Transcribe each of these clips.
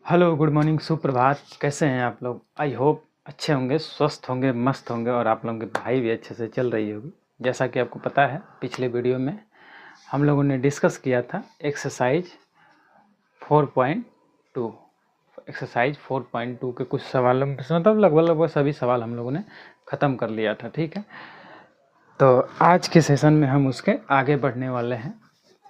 Hello, good morning, सुप्रभात। कैसे हैं आप लोग? आई होप अच्छे होंगे, स्वस्थ होंगे, मस्त होंगे और आप लोगों की पढ़ाई भी अच्छे से चल रही होगी। जैसा कि आपको पता है, पिछले वीडियो में हम लोगों ने डिस्कस किया था एक्सरसाइज 4.2। एक्सरसाइज 4.2 के कुछ सवालों में मतलब लगभग सभी सवाल हम लोगों ने ख़त्म कर लिया था। ठीक है, तो आज के सेशन में हम उसके आगे बढ़ने वाले हैं,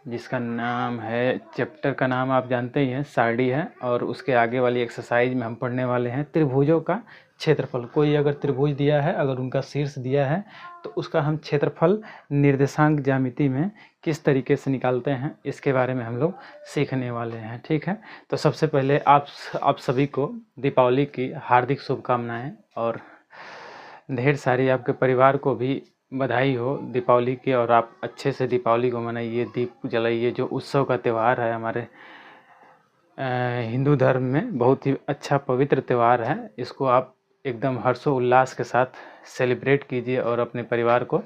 जिसका नाम है, चैप्टर का नाम आप जानते ही हैं, सारणी है। और उसके आगे वाली एक्सरसाइज में हम पढ़ने वाले हैं त्रिभुजों का क्षेत्रफल। कोई अगर त्रिभुज दिया है, अगर उनका शीर्ष दिया है, तो उसका हम क्षेत्रफल निर्देशांक ज्यामिति में किस तरीके से निकालते हैं, इसके बारे में हम लोग सीखने वाले हैं। ठीक है, तो सबसे पहले आप सभी को दीपावली की हार्दिक शुभकामनाएं और ढेर सारी आपके परिवार को भी बधाई हो दीपावली की। और आप अच्छे से दीपावली को मनाइए, दीप जलाइए। जो उत्सव का त्यौहार है हमारे हिंदू धर्म में, बहुत ही अच्छा पवित्र त्यौहार है। इसको आप एकदम हर्षोल्लास के साथ सेलिब्रेट कीजिए और अपने परिवार को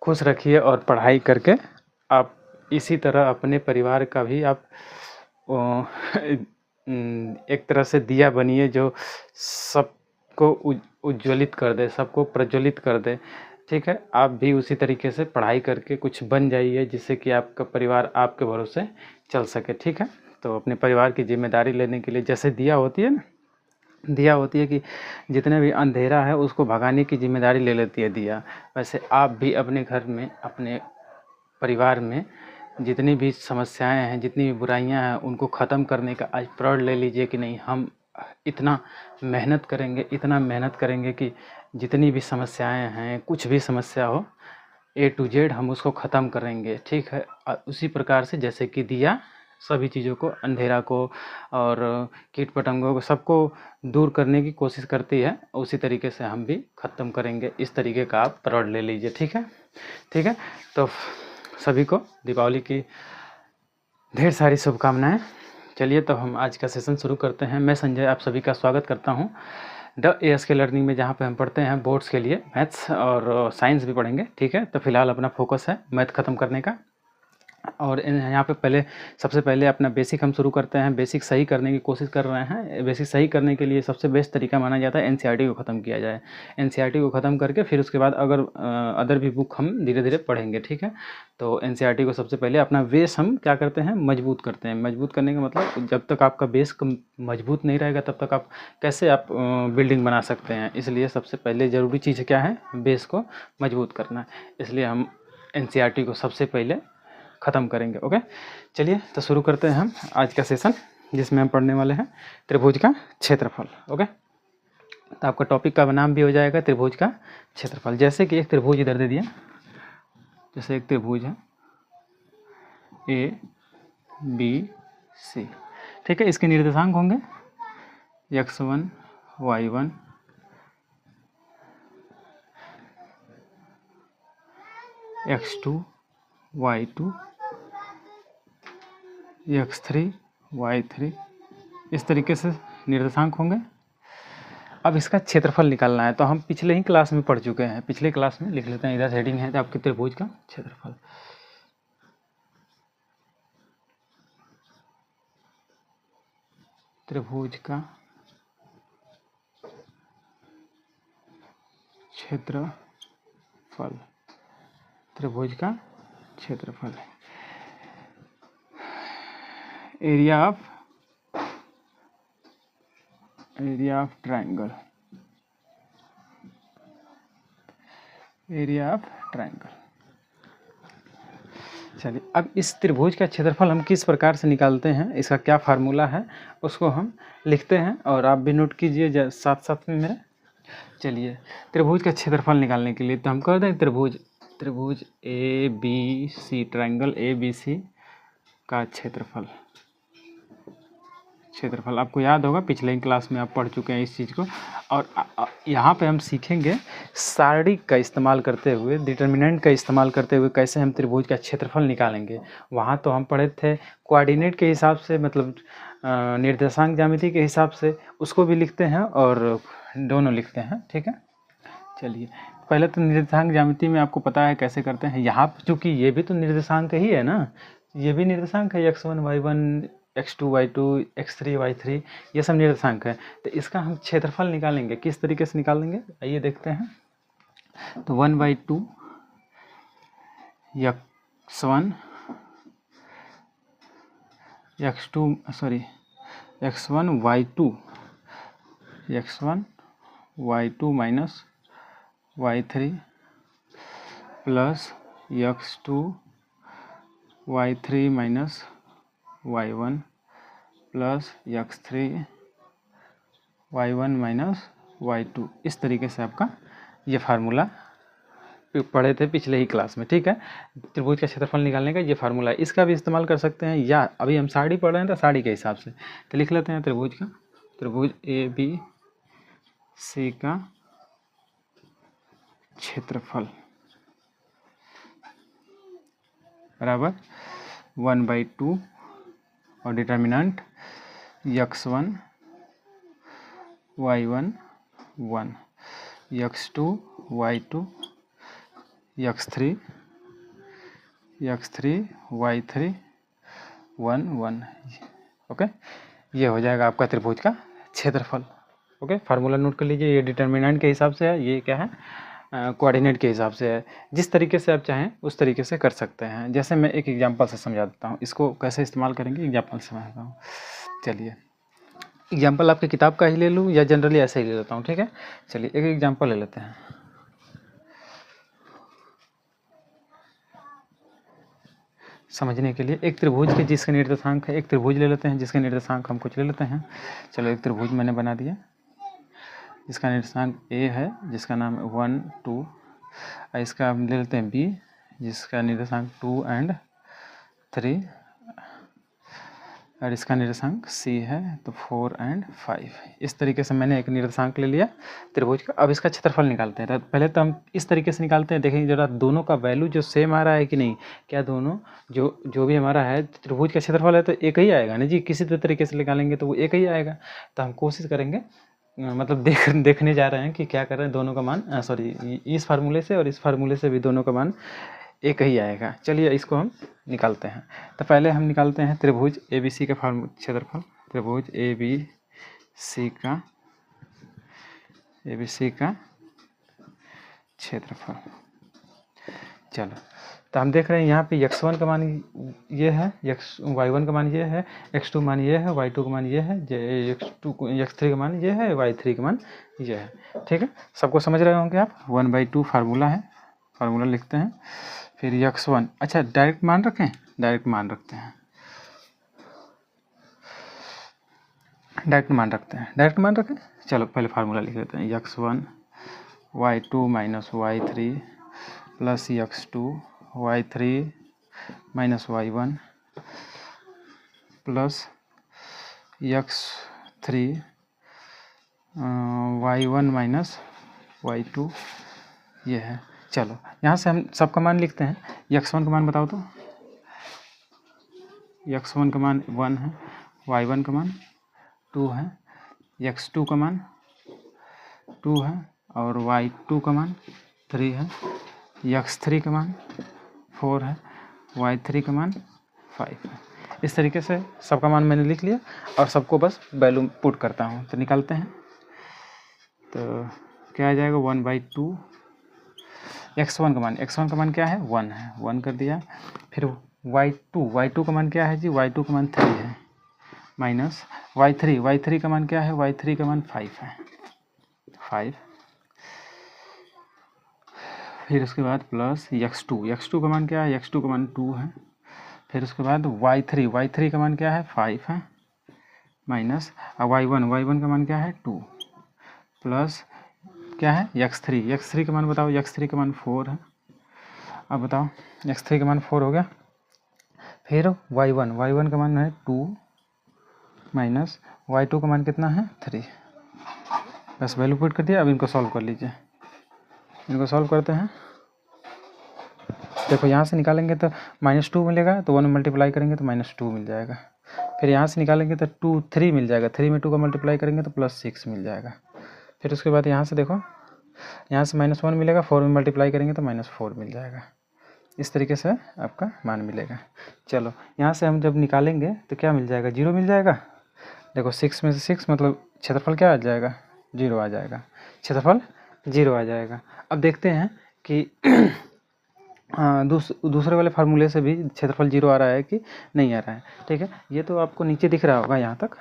खुश रखिए। और पढ़ाई करके आप इसी तरह अपने परिवार का भी आप एक तरह से दिया बनिए जो सबको उज्ज्वलित कर दे, सबको प्रज्वलित कर दे। ठीक है, आप भी उसी तरीके से पढ़ाई करके कुछ बन जाइए, जिससे कि आपका परिवार आपके भरोसे चल सके। ठीक है, तो अपने परिवार की जिम्मेदारी लेने के लिए, जैसे दिया होती है ना, दिया होती है कि जितने भी अंधेरा है उसको भगाने की जिम्मेदारी ले लेती है दिया, वैसे आप भी अपने घर में, अपने परिवार में जितनी भी समस्याएं हैं, जितनी भी बुराइयां हैं, उनको ख़त्म करने का आज प्रण ले लीजिए कि नहीं, हम इतना मेहनत करेंगे, इतना मेहनत करेंगे कि जितनी भी समस्याएं हैं, कुछ भी समस्या हो, A to Z हम उसको ख़त्म करेंगे। ठीक है, उसी प्रकार से जैसे कि दिया सभी चीज़ों को, अंधेरा को और कीट पतंगों को, सबको दूर करने की कोशिश करती है, उसी तरीके से हम भी ख़त्म करेंगे। इस तरीके का आप प्रण ले लीजिए। ठीक है, ठीक है, तो सभी को दीपावली की ढेर सारी शुभकामनाएं। चलिए, तो हम आज का सेशन शुरू करते हैं। मैं संजय आप सभी का स्वागत करता हूं द ASK लर्निंग में, जहां पे हम पढ़ते हैं बोर्ड्स के लिए मैथ्स और साइंस भी पढ़ेंगे। ठीक है, तो फिलहाल अपना फोकस है मैथ ख़त्म करने का। और यहाँ पे सबसे पहले अपना बेसिक हम शुरू करते हैं। बेसिक सही करने की कोशिश कर रहे हैं। बेसिक सही करने के लिए सबसे बेस्ट तरीका माना जाता है NCERT को ख़त्म किया जाए। NCERT को ख़त्म करके फिर उसके बाद अगर अदर भी बुक हम धीरे धीरे पढ़ेंगे। ठीक है, तो NCERT को सबसे पहले अपना बेस हम क्या करते हैं, मजबूत करते हैं। मजबूत करने का मतलब, जब तक आपका बेस मजबूत नहीं रहेगा तब तक आप कैसे आप बिल्डिंग बना सकते हैं। इसलिए सबसे पहले ज़रूरी चीज़ क्या है, बेस को मजबूत करना। इसलिए हम NCERT को सबसे पहले ख़त्म करेंगे। ओके, चलिए तो शुरू करते हैं हम आज का सेशन, जिसमें हम पढ़ने वाले हैं त्रिभुज का क्षेत्रफल। ओके, तो आपका टॉपिक का नाम भी हो जाएगा त्रिभुज का क्षेत्रफल। जैसे कि एक त्रिभुज इधर दे दिया, जैसे एक त्रिभुज है ABC। ठीक है, इसके निर्देशांक होंगे x1 y1 x2 y2 x3 y3, इस तरीके से निर्देशांक होंगे। अब इसका क्षेत्रफल निकालना है, तो हम पिछले ही क्लास में पढ़ चुके हैं। पिछले क्लास में लिख लेते हैं, इधर हेडिंग है तो आपके त्रिभुज का क्षेत्रफल। त्रिभुज का क्षेत्रफल, त्रिभुज का क्षेत्रफल, area of triangle, area of triangle. चलिए, अब इस त्रिभुज का क्षेत्रफल हम किस प्रकार से निकालते हैं, इसका क्या फार्मूला है, उसको हम लिखते हैं और आप भी नोट कीजिए साथ साथ में मेरे। चलिए, त्रिभुज का क्षेत्रफल निकालने के लिए तो हम कर दें त्रिभुज ABC, ट्रायंगल ABC का क्षेत्रफल आपको याद होगा, पिछले ही क्लास में आप पढ़ चुके हैं इस चीज़ को। और यहाँ पे हम सीखेंगे सारणी का इस्तेमाल करते हुए, डिटर्मिनेंट का इस्तेमाल करते हुए कैसे हम त्रिभुज का क्षेत्रफल निकालेंगे। वहाँ तो हम पढ़े थे कोऑर्डिनेट के हिसाब से, मतलब निर्देशांक ज्यामिति के हिसाब से, उसको भी लिखते हैं और दोनों लिखते हैं। ठीक है, चलिए, पहले तो निर्देशांक ज्यामिति में आपको पता है कैसे करते हैं। यहाँ चूँकि ये भी तो निर्देशांक ही है ना, ये भी निर्देशांक है, x1 y1 x2 y2 x3 y3 ये सब निर्देशांक है। तो इसका हम क्षेत्रफल निकालेंगे, किस तरीके से निकालेंगे आइए देखते हैं। तो 1/2 x1 y2 minus y3 plus x2 y3 minus y1 plus x3 y1 minus y2। इस तरीके से आपका ये फार्मूला पढ़े थे पिछले ही क्लास में, ठीक है। त्रिभुज का क्षेत्रफल निकालने का ये फार्मूला है, इसका भी इस्तेमाल कर सकते हैं, या अभी हम साड़ी पढ़ रहे हैं तो साड़ी के हिसाब से तो लिख लेते हैं त्रिभुज ABC का क्षेत्रफल बराबर 1/2 और determinant x1 y1 1 x2 y2 x3 y3 1 1। Okay, ये हो जाएगा आपका त्रिभुज का क्षेत्रफल। ओके, फार्मूला नोट कर लीजिए, ये डिटर्मिनेंट के हिसाब से है, ये क्या है कोऑर्डिनेट के हिसाब से है। जिस तरीके से आप चाहें उस तरीके से कर सकते हैं। जैसे मैं एक एग्जांपल से समझा देता हूँ, इसको कैसे इस्तेमाल करेंगे एग्जांपल से समझाता हूँ। चलिए एग्जांपल आपकी किताब का ही ले लूँ या जनरली ऐसे ही ले लेता हूँ, ठीक है। चलिए एक एग्जांपल ले लेते हैं। समझने के लिए एक त्रिभुज के जिसके निर्देशांक है, एक त्रिभुज ले लेते हैं जिसके निर्देशांक हम कुछ ले लेते हैं। चलो एक त्रिभुज मैंने बना दिया जिसका निर्देशांक A है, जिसका नाम 1 2, इसका हम ले लेते हैं B जिसका निर्देशांक 2 और 3, और इसका निर्देशांक C है तो 4 और 5। इस तरीके से मैंने एक निर्देशांक ले लिया त्रिभुज का। अब इसका क्षेत्रफल निकालते हैं। तो पहले तो हम इस तरीके से निकालते हैं, देखेंगे जरा दोनों का वैल्यू जो सेम आ रहा है कि नहीं, क्या दोनों जो भी हमारा है त्रिभुज का क्षेत्रफल है तो एक ही आएगा ना जी। किसी भी तरीके से निकालेंगे तो वो एक ही आएगा। तो हम कोशिश करेंगे, मतलब देखने जा रहे हैं कि क्या कर रहे हैं, दोनों का मान इस फार्मूले से और इस फार्मूले से भी दोनों का मान एक ही आएगा। चलिए इसको हम निकालते हैं। तो पहले हम निकालते हैं त्रिभुज ABC का क्षेत्रफल, त्रिभुज ABC का क्षेत्रफल। चलो तो हम देख रहे हैं यहाँ पे x1 का मान ये है, y1 का मान ये है, x2 मान ये है, y2 का मान ये है, x3 का मान ये है, y3 का मान ये है, ठीक है। सबको समझ रहे होंगे आप। 1/2 फार्मूला है, फार्मूला लिखते हैं। फिर x1, अच्छा डायरेक्ट मान रखें, डायरेक्ट मान रखते हैं, डायरेक्ट मान रखें। चलो पहले फार्मूला लिख लेते हैं। x1 y2 minus y3 plus x2 y3 minus y1 plus x3 y1 minus y2, ये है। चलो यहाँ से हम सबका मान लिखते हैं। x1 का मान बताओ तो, x1 का मान 1 है, y1 का मान 2 है, x2 का मान 2 है और y2 का मान 3 है, x3 का मान 4 है, y3 का मान 5 है। इस तरीके से सबका मान मैंने लिख लिया और सबको बस वैल्यू पुट करता हूँ। तो निकालते हैं, तो क्या आ जाएगा 1/2। x1 का मान क्या है 1 है, 1 कर दिया। फिर y2 का मान क्या है जी, y2 का मान 3 है, माइनस y3 का मान क्या है, y3 का मान 5 है, 5। फिर उसके बाद प्लस x2 का मान क्या है, x2 का मान 2 है। फिर उसके बाद y3 का मान क्या है 5 है, माइनस y1 का मान क्या है 2, प्लस क्या है x3 का मान बताओ, x3 का मान 4 है। अब बताओ x3 का मान 4 हो गया। फिर y1 का मान है 2 माइनस y2 का मान कितना है 3। बस वैल्यू पुट कर दिया। अब इनको सॉल्व कर लीजिए, इनको सॉल्व करते हैं। देखो यहाँ से निकालेंगे तो -2 मिलेगा, तो 1 मल्टीप्लाई करेंगे तो -2 मिल जाएगा। फिर यहाँ से निकालेंगे तो 3 मिल जाएगा, 3 में 2 का मल्टीप्लाई करेंगे तो +6 मिल जाएगा। फिर उसके बाद यहाँ से देखो, यहाँ से -1 मिलेगा, 4 में मल्टीप्लाई करेंगे तो -4 मिल जाएगा। इस तरीके से आपका मान मिलेगा। चलो यहाँ से हम जब निकालेंगे तो क्या मिल जाएगा, 0 मिल जाएगा। देखो 6 में से 6 मतलब क्षेत्रफल क्या आ जाएगा, 0 आ जाएगा, क्षेत्रफल 0 आ जाएगा। अब देखते हैं कि दूसरे वाले फार्मूले से भी क्षेत्रफल 0 आ रहा है कि नहीं आ रहा है। ठीक है, ये तो आपको नीचे दिख रहा होगा यहाँ तक।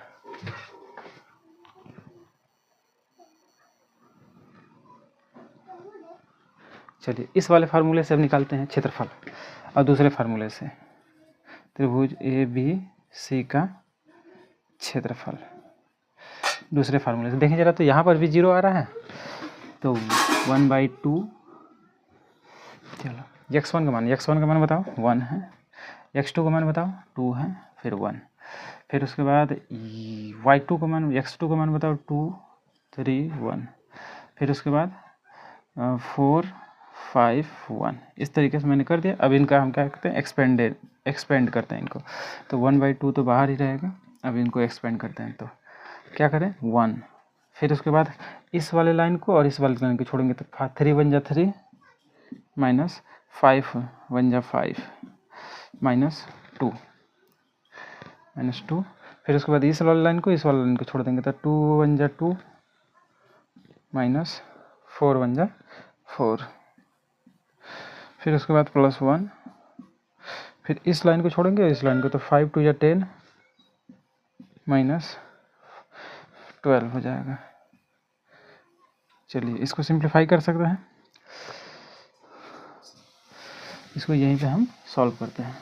चलिए इस वाले फार्मूले से अब निकालते हैं क्षेत्रफल, और दूसरे फार्मूले से त्रिभुज ABC का क्षेत्रफल दूसरे फार्मूले से देखें जरा, तो यहाँ पर भी 0 आ रहा है, तो 1/2। चलो x1 का मान बताओ 1 है, x2 का मान बताओ 2 है, फिर 1, फिर उसके बाद y2 का मान, x2 का मान बताओ 2 3 1, फिर उसके बाद 4 5 1। इस तरीके से मैंने कर दिया। अब इनका हम क्या करते हैं, एक्सपेंड करते हैं इनको। तो 1/2 तो बाहर ही रहेगा। अब इनको एक्सपेंड करते हैं, तो क्या करें 1, फिर उसके बाद इस वाले लाइन को और इस वाले लाइन को छोड़ेंगे तो 3 1 जा 3 माइनस 5 1 जा 5 -2 -2, फिर उसके बाद इस वाले लाइन को इस वाले लाइन को छोड़ देंगे तो 2 1 जा 2 -4 1 जा 4, फिर उसके बाद +1, फिर इस लाइन को छोड़ेंगे इस लाइन को तो 5 2 या 10 -12 हो जाएगा। चलिए इसको सिंप्लीफाई कर सकते हैं, इसको यहीं पे हम सॉल्व करते हैं,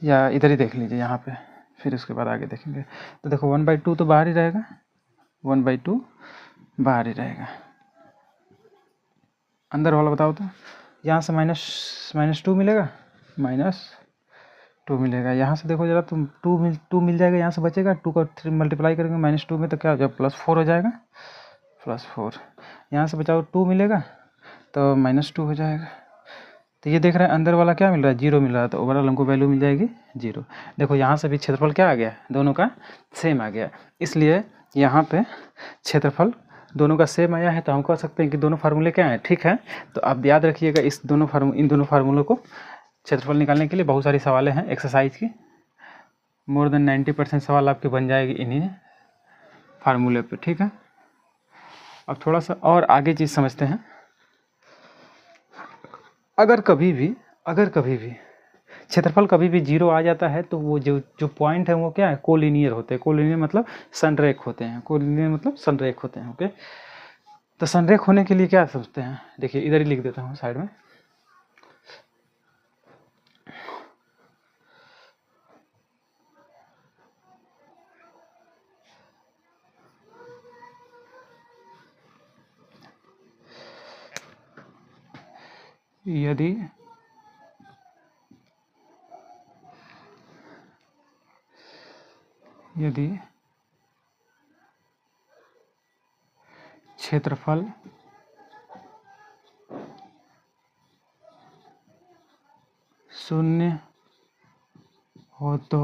या इधर ही देख लीजिए यहाँ पे, फिर उसके बाद आगे देखेंगे। तो देखो 1/2 तो बाहर ही रहेगा, 1/2 बाहर ही रहेगा। अंदर वाला बताओ, तो यहाँ से -2 मिलेगा, -2 मिलेगा। यहाँ से देखो जरा, तुम 2 मिल जाएगा, यहाँ से बचेगा 2 का 3 मल्टीप्लाई करेंगे -2 में तो क्या हो जाएगा, +4 हो जाएगा, +4। यहाँ से बचाओ 2 मिलेगा तो -2 हो जाएगा। तो ये देख रहे हैं अंदर वाला क्या मिल रहा है, 0 मिल रहा है, तो ओवरऑल हमको वैल्यू मिल जाएगी 0। देखो यहाँ से भी क्षेत्रफल क्या आ गया, दोनों का सेम आ गया, इसलिए यहाँ पे क्षेत्रफल दोनों का सेम आया है, तो हम कह सकते हैं कि दोनों फार्मूले क्या हैं, ठीक है। तो आप याद रखिएगा इन दोनों फार्मूलों को क्षेत्रफल निकालने के लिए बहुत सारी सवालें हैं एक्सरसाइज की, मोर देन 90% सवाल आपके बन जाएगी इन्हीं फार्मूले पे, ठीक है। अब थोड़ा सा और आगे चीज़ समझते हैं। अगर कभी भी क्षेत्रफल कभी भी 0 आ जाता है, तो वो जो पॉइंट है वो क्या है, कोलिनियर होते हैं। कोलिनियर मतलब संरेख होते हैं, कोलिनियर मतलब संरेख होते हैं, ओके। तो संरेख होने के लिए क्या सोचते हैं, देखिए इधर ही लिख देता हूँ साइड में। यदि क्षेत्रफल शून्य हो तो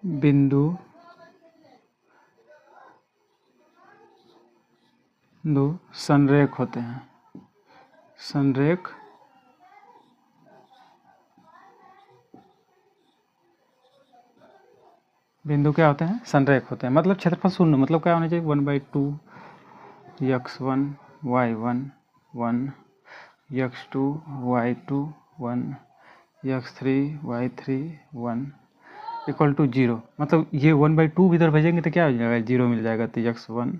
बिंदु संरेख होते हैं। संरेख बिंदु क्या होते हैं, संरेख होते हैं। मतलब क्षेत्रफल शून्य मतलब क्या होना चाहिए, 1/2 x1 y1 1 x2 y2 1 x3 y3 1 equal to 0। मतलब ये 1/2 इधर भेजेंगे तो क्या हो जाएगा, 0 मिल जाएगा। तो x1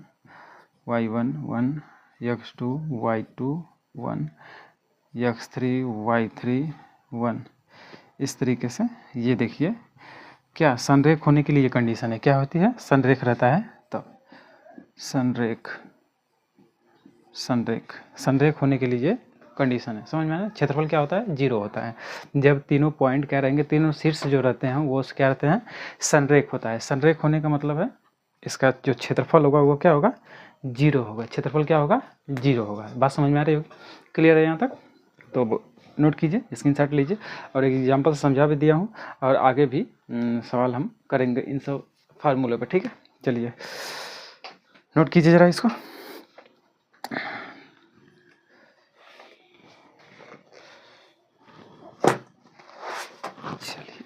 y1 1 x2 y2 1 x3 y3 1। इस तरीके से ये देखिए क्या संरेख होने के लिए कंडीशन है, क्या होती है, संरेख रहता है तब। संरेख होने के लिए कंडीशन है, समझ में आया। क्षेत्रफल क्या होता है, 0 होता है। जब तीनों पॉइंट क्या रहेंगे, तीनों शीर्ष जो रहते हैं वो क्या रहते हैं, संरेख होता है। संरेख होने का मतलब है इसका जो क्षेत्रफल होगा वो क्या होगा, 0 होगा। क्षेत्रफल क्या होगा, 0 होगा। बात समझ में आ रही होगी, क्लियर है यहाँ तक। तो नोट कीजिए, स्क्रीनशॉट लीजिए, और एक एग्जाम्पल समझा भी दिया हूँ, और आगे भी सवाल हम करेंगे इन सब फार्मूले पर, ठीक है। चलिए नोट कीजिए ज़रा इसको।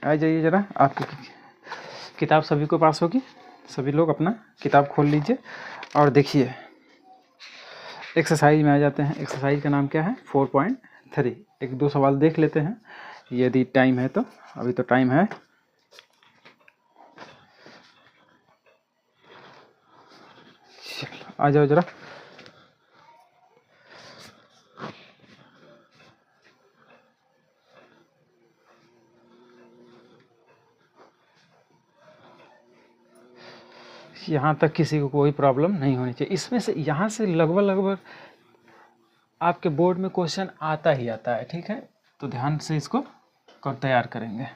आ जाइए ज़रा, आपकी किताब सभी को पास होगी, सभी लोग अपना किताब खोल लीजिए और देखिए। एक्सरसाइज में आ जाते हैं। एक्सरसाइज का नाम क्या है? 4.3। एक दो सवाल देख लेते हैं यदि टाइम है तो। अभी तो टाइम है। आ जाओ ज़रा। यहाँ तक किसी को कोई प्रॉब्लम नहीं होनी चाहिए। इसमें से यहाँ से लगभग आपके बोर्ड में क्वेश्चन आता ही आता है, ठीक है? तो ध्यान से इसको तैयार करेंगे।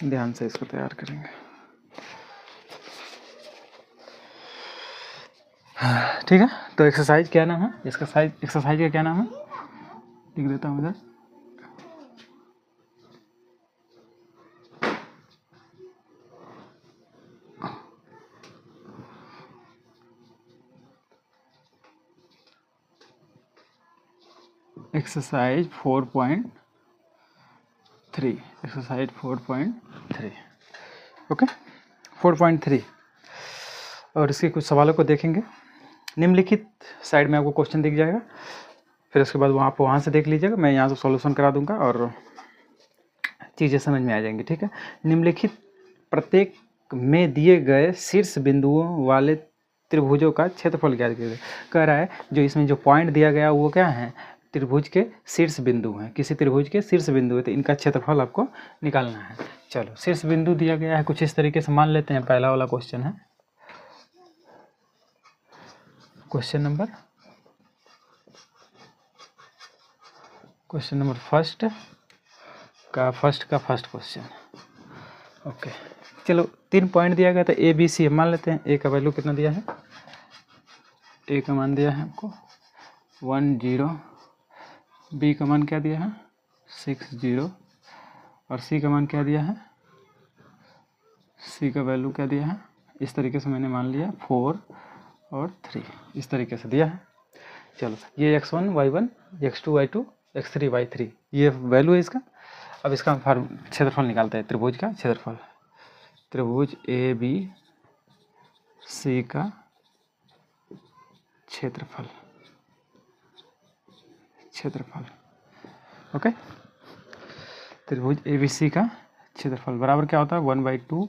ध्यान से इसको तैयार करेंगे। ठीक है, तो एक्सरसाइज क्या नाम है? इसका एक्सरसाइज का क्या नाम है? लिख देता हूँ इधर। एक्सरसाइज 4.3। एक्सरसाइज 4.3। ओके, 4.3। और इसके कुछ सवालों को देखेंगे। निम्नलिखित साइड में आपको क्वेश्चन दिख जाएगा, फिर उसके बाद आप वहाँ से देख लीजिएगा। मैं यहाँ से सॉल्यूशन करा दूंगा और चीज़ें समझ में आ जाएंगी, ठीक है? निम्नलिखित प्रत्येक में दिए गए शीर्ष बिंदुओं वाले त्रिभुजों का क्षेत्रफल ज्ञात कीजिए। कह रहा है जो इसमें जो पॉइंट दिया गया वो क्या है? त्रिभुज के शीर्ष बिंदु हैं। किसी त्रिभुज के शीर्ष बिंदु है, तो इनका क्षेत्रफल आपको निकालना है। चलो, शीर्ष बिंदु दिया गया है कुछ इस तरीके से मान लेते हैं। पहला वाला क्वेश्चन है, question number first question. Okay, चलो 3 पॉइंट दिया गया था ए बी सी, मान लेते हैं। ए का वैल्यू कितना दिया है? ए का मान दिया है आपको 1 0, बी का मान क्या दिया है? 6 0, और सी का मान क्या दिया है? सी का वैल्यू क्या दिया है? इस तरीके से मैंने मान लिया 4 और 3, इस तरीके से दिया है। चलो, ये x1 y1 x2 y2 x3 y3 ये वैल्यू है इसका। अब इसका क्षेत्रफल निकालते हैं, त्रिभुज का क्षेत्रफल। त्रिभुज ए बी सी का क्षेत्रफल। ओके, त्रिभुज ए बी सी का क्षेत्रफल बराबर क्या होता है? 1/2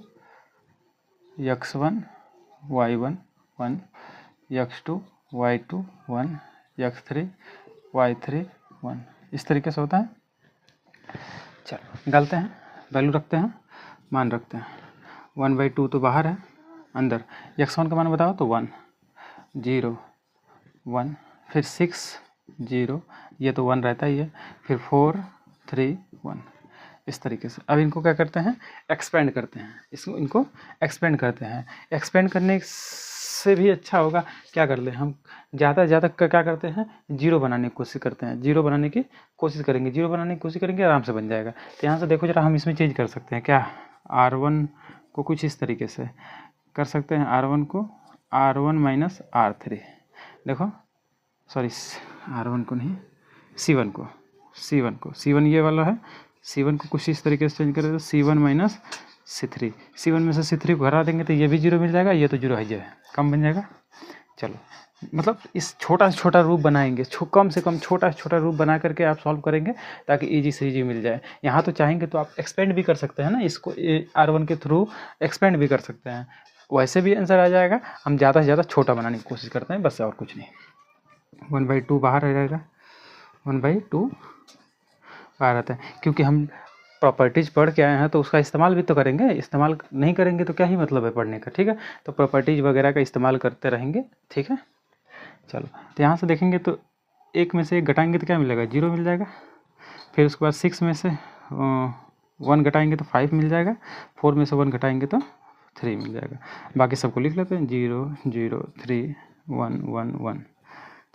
x1 y1 1 x2 y2 1 x3 y3 1, इस तरीके से होता है। चलो निकालते हैं, वैल्यू रखते हैं, मान रखते हैं। 1/2 तो बाहर है, अंदर। x1 का मान बताओ तो 1 0 1, फिर 6 0, ये तो 1 रहता ही है, फिर 4 3 1, इस तरीके से। अब इनको क्या करते हैं? एक्सपेंड करते हैं। इनको एक्सपेंड करते हैं। एक्सपेंड करने से भी अच्छा होगा क्या कर ले हम, ज़्यादा से ज़्यादा क्या करते हैं? जीरो बनाने की कोशिश करते हैं। जीरो बनाने की कोशिश करेंगे, जीरो बनाने की कोशिश करेंगे, आराम से बन जाएगा। तो यहाँ से देखो जरा, हम इसमें चेंज कर सकते हैं क्या? R1 को कुछ इस तरीके से कर सकते हैं। R1 को R1 माइनस R3, देखो सॉरी R1 को नहीं, C1 ये वाला है। C1 को कुछ इस तरीके से चेंज करें तो C1 माइनस C3, C1 में से C3 को हटा देंगे तो ये भी जीरो मिल जाएगा, ये तो जीरो है, कम बन जाएगा। चलो, मतलब इस छोटा से छोटा रूप बनाएंगे, कम से कम छोटा से छोटा रूप बना करके आप सॉल्व करेंगे ताकि इजी से इजी मिल जाए। यहाँ तो चाहेंगे तो आप एक्सपेंड भी कर सकते हैं ना, इसको R1 के थ्रू एक्सपेंड भी कर सकते हैं, वैसे भी आंसर आ जाएगा। हम ज़्यादा से ज़्यादा छोटा बनाने की कोशिश करते हैं, बस और कुछ नहीं। 1/2 बाहर आ जाएगा, 1/2 बाहर आता है, क्योंकि हम प्रॉपर्टीज़ पढ़ के आए हैं तो उसका इस्तेमाल भी तो करेंगे। इस्तेमाल नहीं करेंगे तो क्या ही मतलब है पढ़ने का, ठीक है? तो प्रॉपर्टीज़ वगैरह का इस्तेमाल करते रहेंगे, ठीक है? चलो, तो यहाँ से देखेंगे तो एक में से एक घटाएंगे तो क्या मिलेगा? 0 मिल जाएगा। फिर उसके बाद 6 में से 1 घटाएंगे तो 5 मिल जाएगा। 4 में से 1 घटाएंगे तो 3 मिल जाएगा। बाकी सबको लिख लेते हैं, 0 0 3 1 1 1।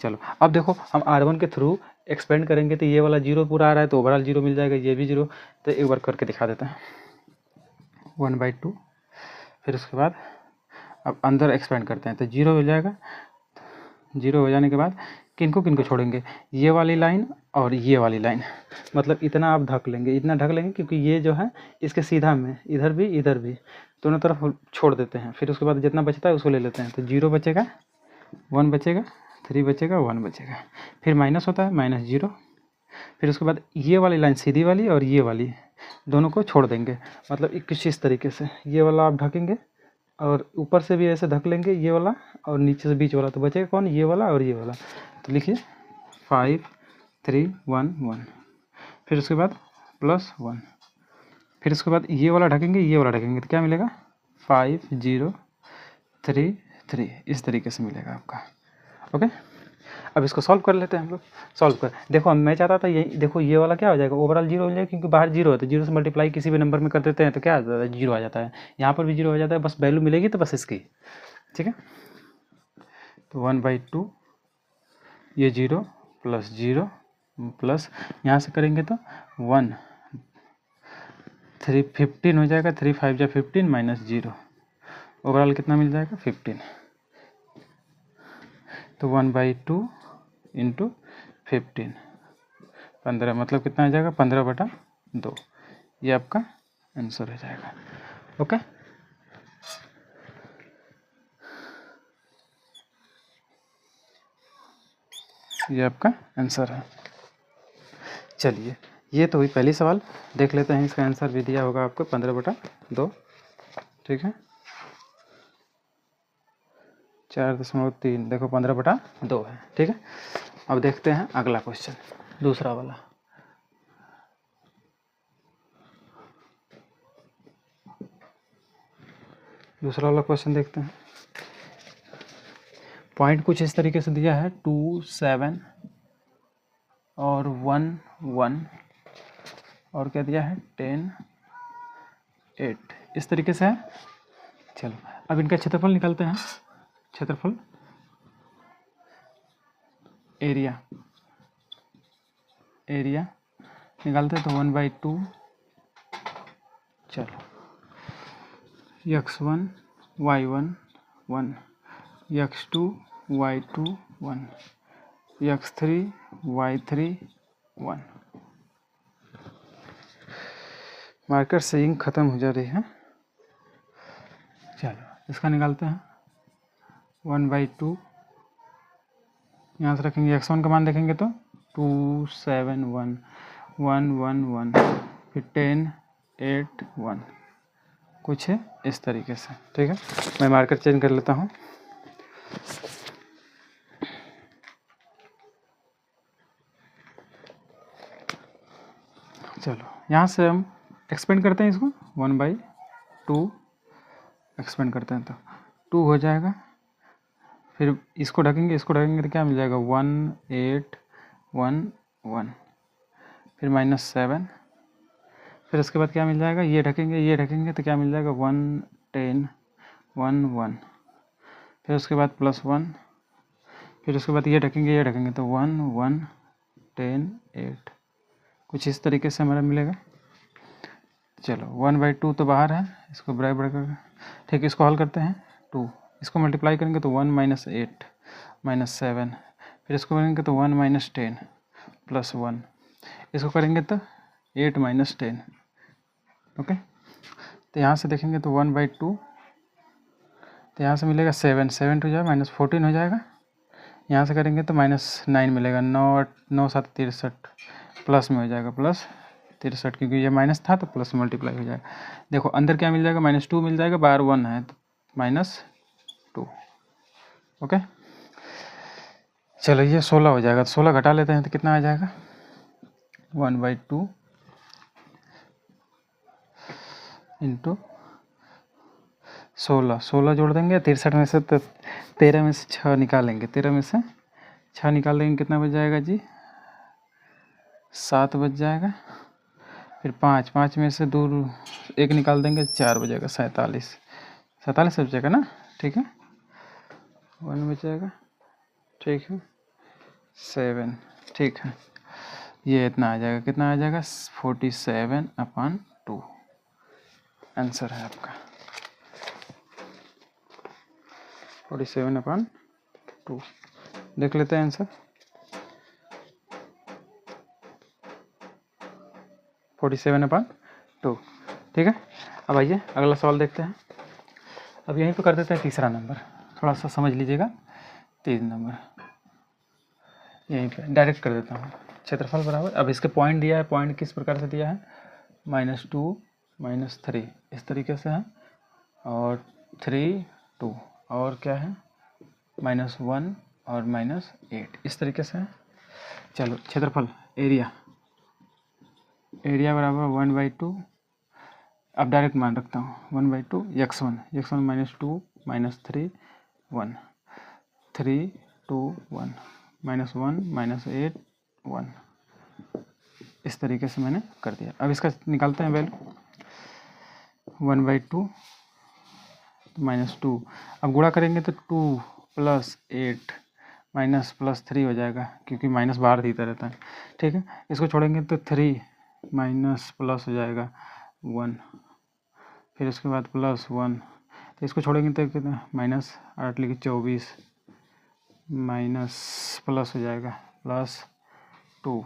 चलो, अब देखो हम R1 के थ्रू एक्सपेंड करेंगे तो ये वाला 0 पूरा आ रहा है तो ओवरऑल 0 मिल जाएगा, ये भी 0। तो एक बार करके दिखा देते हैं। 1/2 फिर उसके बाद अब अंदर एक्सपेंड करते हैं तो 0 हो जाएगा। 0 हो जाने के बाद किनको किनको छोड़ेंगे, ये वाली लाइन और ये वाली लाइन, मतलब इतना आप ढक लेंगे, इतना ढक लेंगे क्योंकि ये जो है इसके सीधा में इधर भी दोनों तरफ छोड़ देते हैं। फिर उसके बाद जितना बचता है उसको ले लेते हैं, तो 0 बचेगा, 1 बचेगा, 3 बचेगा, 1 बचेगा, फिर माइनस होता है -0। फिर उसके बाद ये वाली लाइन सीधी वाली और ये वाली दोनों को छोड़ देंगे, मतलब कुछ इस तरीके से ये वाला आप ढकेंगे और ऊपर से भी ऐसे ढक लेंगे ये वाला और नीचे से बीच वाला, तो बचेगा कौन, ये वाला और ये वाला। तो लिखिए 5 3 1 1, फिर उसके बाद +1, फिर उसके बाद ये वाला ढकेंगे, ये वाला ढकेंगे, तो क्या मिलेगा 5 0 3 3, इस तरीके से मिलेगा आपका। ओके, अब इसको सॉल्व कर लेते हैं हम लोग। सॉल्व कर देखो, मैं चाहता था यही, देखो ये वाला क्या हो जाएगा, ओवरऑल 0 हो जाएगा क्योंकि बाहर 0 है, तो 0 से मल्टीप्लाई किसी भी नंबर में कर देते हैं तो क्या आ जाता है, 0 आ जाता है। यहाँ पर भी 0 हो जाता है, बस वैल्यू मिलेगी तो बस इसकी, ठीक है। तो 1/2 ये 0 + 0 प्लस यहाँ से करेंगे तो 1 3 15 हो जाएगा, 3 5 जा 15 -0, ओवरऑल कितना मिल जाएगा 15। तो 1/2 × 15 15, मतलब कितना आ जाएगा 15/2, ये आपका आंसर हो जाएगा। ओके, ये आपका आंसर है। चलिए, ये तो हुई पहली सवाल, देख लेते हैं इसका आंसर भी दिया होगा आपको 15/2, ठीक है 4.3, देखो 15/2 है, ठीक है। अब देखते हैं अगला क्वेश्चन, दूसरा वाला। दूसरा वाला क्वेश्चन देखते हैं। पॉइंट कुछ इस तरीके से दिया है 2 7 और 1 1 और क्या दिया है 10 8, इस तरीके से है। चलो अब इनका क्षेत्रफल निकालते हैं। क्षेत्रफल एरिया निकालते हैं तो 1/2, चलो x1 y1 1, x2 y2 1, x3 y3 1। Marker से इंक ख़त्म हो जा रही है। चलो इसका निकालते हैं 1/2, यहाँ से रखेंगे x1 का मान देखेंगे तो 2 7 1 1 1 1, फिर 10 8 1, कुछ है इस तरीके से, ठीक है। मैं मार्कर चेंज कर लेता हूँ। चलो यहाँ से हम एक्सपेंड करते हैं इसको, 1/2 एक्सपेंड करते हैं तो 2 हो जाएगा, फिर इसको ढकेंगे तो क्या मिल जाएगा 1 8 1 1, फिर -7, फिर उसके बाद क्या मिल जाएगा, ये ढकेंगे तो क्या मिल जाएगा 1 10 1 1, फिर उसके बाद +1, फिर उसके बाद ये ढकेंगे तो 1 1 10 8, कुछ इस तरीके से हमारा मिलेगा। चलो 1/2 तो बाहर है, इसको बराबर कर, ठीक है, इसको हल करते हैं। 2 इसको मल्टीप्लाई करेंगे तो 1 -8 -7, फिर इसको करेंगे तो 1 -10 +1, इसको करेंगे तो 8 -10। ओके, तो यहाँ से देखेंगे तो 1/2, तो यहाँ से मिलेगा 7 7 हो जाएगा -14 हो जाएगा। यहाँ से करेंगे तो -9 मिलेगा, 9 9 7 63, प्लस में हो जाएगा +63, क्योंकि ये माइनस था तो प्लस मल्टीप्लाई हो जाएगा। देखो अंदर क्या मिल जाएगा -2 मिल जाएगा, बाहर 1 है तो -2। ओके, चलो ये 16 हो जाएगा, तो 16 घटा लेते हैं तो कितना आ जाएगा 1/2 × 16 जोड़ देंगे 63 में से, तो 13 में से 6 निकालेंगे, 13 में से 6 निकाल देंगे, कितना बच जाएगा जी 7 बच जाएगा। फिर 5 में से 2 1 निकाल देंगे, 4 बचेगा 47 बचेगा ना, ठीक है 1 बचेगा, ठीक है 7, ठीक है, ये इतना आ जाएगा, कितना आ जाएगा 47/2, आंसर है आपका। 47/2 देख लेते हैं आंसर। 47/2 ठीक है। अब आइए अगला सवाल देखते हैं। अब यहीं पे कर देते हैं तीसरा नंबर, थोड़ा सा समझ लीजिएगा। 3 नंबर यहीं पे डायरेक्ट कर देता हूँ। क्षेत्रफल बराबर, अब इसके पॉइंट दिया है, पॉइंट किस प्रकार से दिया है, -2 -3 इस तरीके से है, और 3 2 और क्या है -1 और -8 इस तरीके से है। चलो क्षेत्रफल एरिया बराबर 1/2, अब डायरेक्ट मान रखता हूँ 1/2 x1 -2 -3 1 3 2 1 -1 -8 1 इस तरीके से मैंने कर दिया। अब इसका निकालते हैं वैल्यू 1/2 -2, अब गुणा करेंगे तो 2 + 8 -+3 हो जाएगा, क्योंकि माइनस बाहर देता रहता है, ठीक है। इसको छोड़ेंगे तो 3 माइनस प्लस हो जाएगा 1, फिर उसके बाद +1, तो इसको छोड़ेंगे तो कितना -8 लिखे 24 माइनस प्लस हो जाएगा +2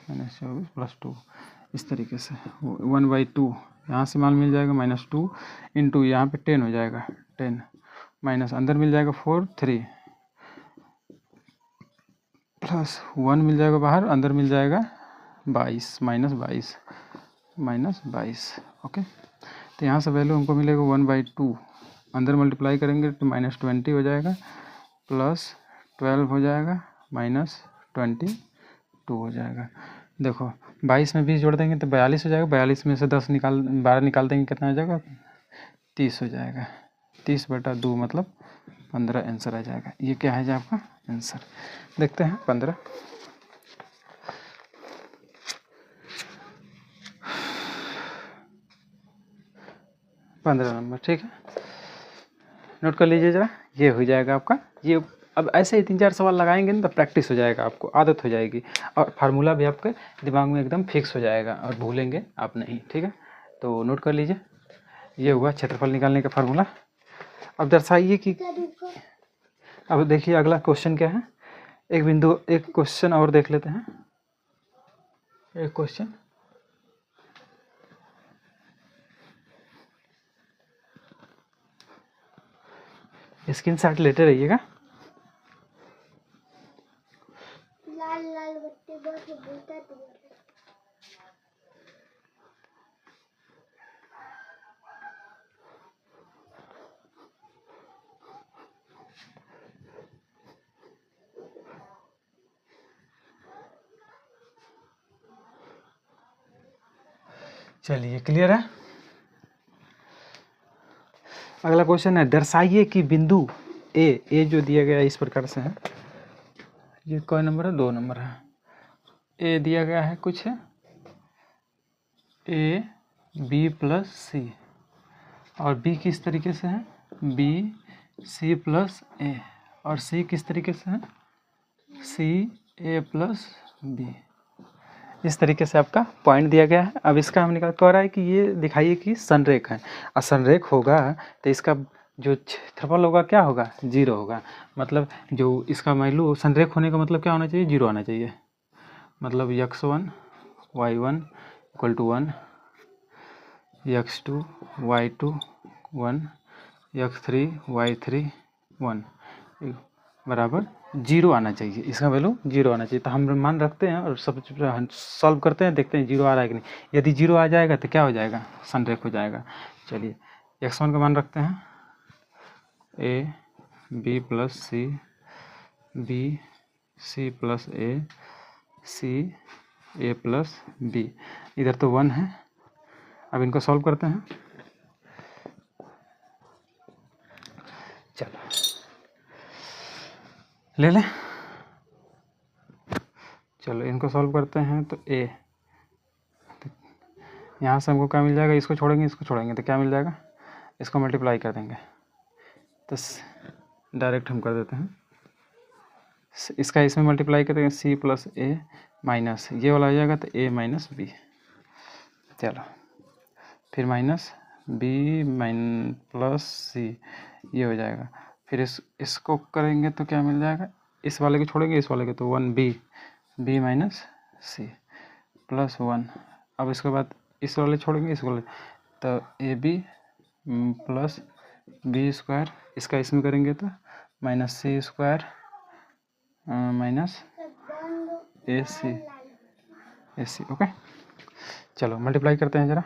-24 +2 इस तरीके से 1/2 यहाँ से मान मिल जाएगा -2 इंटू यहाँ पे 10 हो जाएगा 10 माइनस अंदर मिल जाएगा 4 3 +1 मिल जाएगा बाहर, अंदर मिल जाएगा 22 -22 ओके। तो यहाँ से वैल्यू हमको मिलेगा 1/2, अंदर मल्टीप्लाई करेंगे तो -20 हो जाएगा, +12 हो जाएगा, -22 हो जाएगा। देखो 22 में 20 जोड़ देंगे तो 42 हो जाएगा, 42 में से 12 निकाल देंगे कितना हो जाएगा 30 हो जाएगा, 30/2 मतलब 15 आंसर आ जाएगा। ये क्या है जो आपका आंसर। देखते हैं 15 नंबर, ठीक है, नोट कर लीजिए जरा। ये हो जाएगा आपका ये। अब ऐसे ही 3-4 सवाल लगाएंगे ना तो प्रैक्टिस हो जाएगा, आपको आदत हो जाएगी, और फार्मूला भी आपके दिमाग में एकदम फिक्स हो जाएगा और भूलेंगे आप नहीं, ठीक है। तो नोट कर लीजिए, ये हुआ क्षेत्रफल निकालने का फार्मूला। अब दर्शाइए कि, अब देखिए अगला क्वेश्चन क्या है, एक क्वेश्चन और देख लेते हैं। एक क्वेश्चन स्क्रीनशॉट लेते रहिएगा। लाल बत्ती बहुत बोलता है। चलिए क्लियर है। अगला क्वेश्चन है, दर्शाइए कि बिंदु ए जो दिया गया इस प्रकार से है, ये कौन नंबर है 2 नंबर है। ए दिया गया है कुछ है A B + C, और B किस तरीके से है B C + A, और C किस तरीके से है C A + B। इस तरीके से आपका पॉइंट दिया गया है। अब इसका हम निकाल कह रहा है कि ये दिखाइए कि संरेख है, और संरेख होगा तो इसका जो क्षेत्रफल होगा क्या होगा 0 होगा। मतलब जो इसका वैल्यू संरेख होने का मतलब क्या होना चाहिए 0 आना चाहिए। मतलब x1 y1 = 1, x2 y2 1, x3 y3 1 बराबर 0 आना चाहिए, इसका वैल्यू 0 आना चाहिए। तो हम मान रखते हैं और सब सॉल्व करते हैं, देखते हैं 0 आ रहा है कि नहीं। यदि 0 आ जाएगा तो क्या हो जाएगा संरेख हो जाएगा। चलिए x1 का मान रखते हैं A B + C B C + A C A + B, इधर तो 1 है। अब इनको सॉल्व करते हैं। चलो ले लें, चलो इनको सॉल्व करते हैं। तो A यहाँ से हमको क्या मिल जाएगा, इसको छोड़ेंगे तो क्या मिल जाएगा, इसको मल्टीप्लाई कर देंगे तो डायरेक्ट हम कर देते हैं, इसका इसमें मल्टीप्लाई कर देंगे C + A माइनस ये वाला आ जाएगा तो A - B। चलो फिर -B - C ये हो जाएगा फिर इसको करेंगे तो क्या मिल जाएगा, इस वाले को छोड़ेंगे इस वाले को, तो 1b माइनस सी प्लस 1। अब इसके बाद इस वाले छोड़ेंगे इस वाले, तो ab प्लस बी स्क्वायर, इसका इसमें करेंगे तो minus C square minus A C. Okay, चलो मल्टीप्लाई करते हैं ज़रा।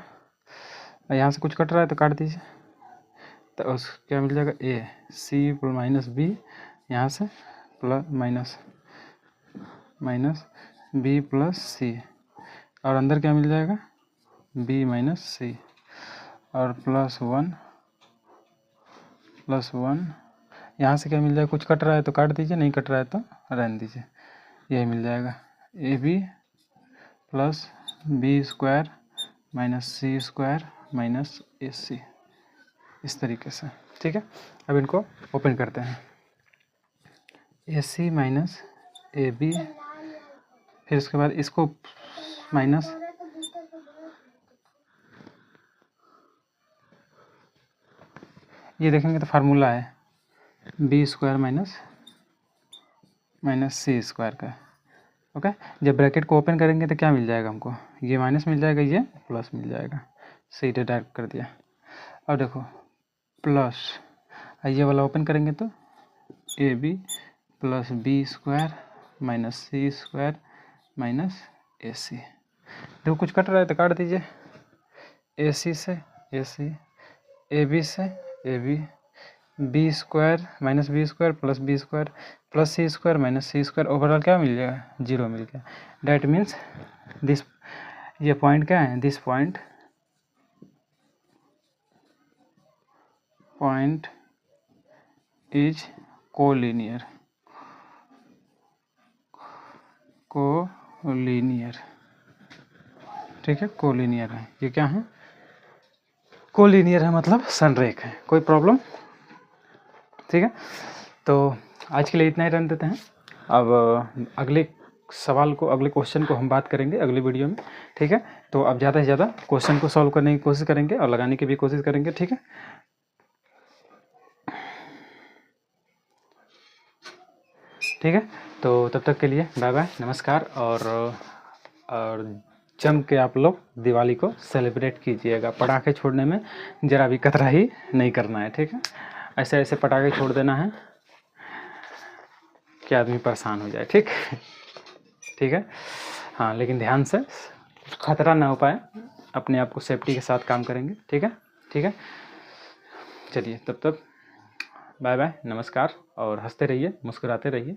यहाँ से कुछ कट रहा है तो काट दीजिए, तो उस क्या मिल जाएगा, ए सी माइनस बी, यहाँ से प्लस माइनस बी प्लस सी, और अंदर क्या मिल जाएगा, बी माइनस सी, और प्लस वन यहाँ से क्या मिल जाएगा, कुछ कट रहा है तो काट दीजिए, नहीं कट रहा है तो रहने दीजिए, यही मिल जाएगा A B plus B square minus C square minus A C, इस तरीके से। ठीक है, अब इनको ओपन करते हैं, ए सी माइनस ए बी, फिर उसके बाद इसको माइनस ये देखेंगे तो फार्मूला है B square minus C square का। ओके, जब ब्रैकेट को ओपन करेंगे तो क्या मिल जाएगा हमको, ये माइनस मिल जाएगा, ये प्लस मिल जाएगा, सही डायरेक्ट कर दिया। अब देखो प्लस, ये वाला ओपन करेंगे तो A B plus B square minus C square minus A C. देखो कुछ कट रहा है तो काट दीजिए, ए सी से ए सी, ए बी से A B, B square minus B square plus B square plus C square minus C square, overall क्या मिल जाएगा, 0 मिल गया। डैट मीन्स दिस, ये पॉइंट क्या है, दिस पॉइंट इज कोलिनियर, ठीक है, कोलिनियर है, ये क्या है, कोलिनियर है, मतलब संरेख है, कोई प्रॉब्लम। ठीक है, तो आज के लिए इतना ही रहने देते हैं। अब अगले सवाल को, अगले क्वेश्चन को हम बात करेंगे अगली वीडियो में। ठीक है, तो अब ज़्यादा से ज़्यादा क्वेश्चन को सॉल्व करने की कोशिश करेंगे और लगाने की भी कोशिश करेंगे। ठीक है, तो तब तक के लिए बाय बाय, नमस्कार, और जम के आप लोग दिवाली को सेलिब्रेट कीजिएगा। पटाखे छोड़ने में ज़रा भी कतराई नहीं करना है। ठीक है, ऐसे ऐसे पटाखे छोड़ देना है कि आदमी परेशान हो जाए। ठीक है, हाँ, लेकिन ध्यान से, खतरा ना हो पाए, अपने आप को सेफ्टी के साथ काम करेंगे। ठीक है, चलिए तब तक बाय बाय, नमस्कार, और हंसते रहिए, मुस्कुराते रहिए।